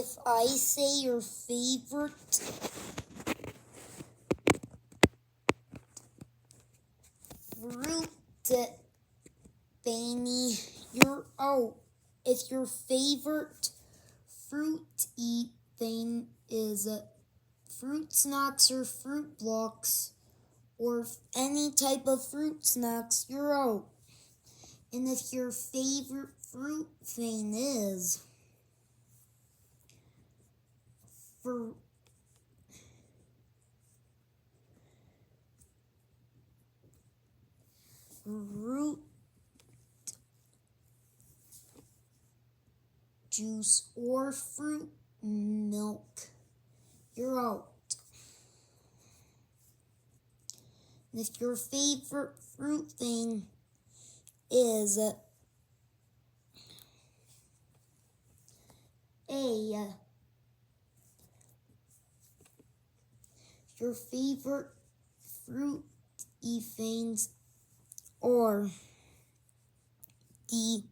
if I say your favorite fruit, Fanny, you're out. If your favorite fruit thing is fruit snacks or fruit blocks or any type of fruit snacks, you're out. And if your favorite fruit thing is fruit juice or fruit milk, you're out. And if your favorite fruit thing is your favorite fruit things or the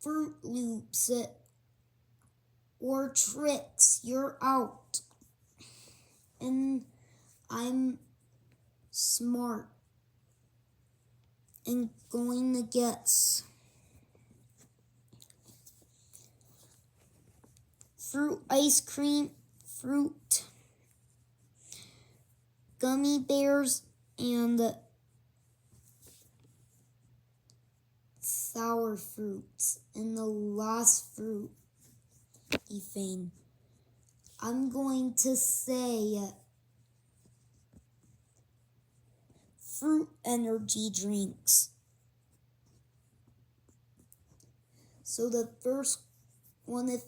Fruit Loops or Trix, you're out. And I'm smart and going to guess fruit ice cream, fruit gummy bears, and sour fruits. And the last fruit thing, I'm going to say fruit energy drinks. So the first one, if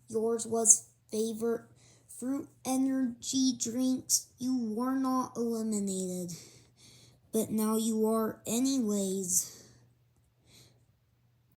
yours was favorite fruit energy drinks, you were not eliminated. But now you are anyways.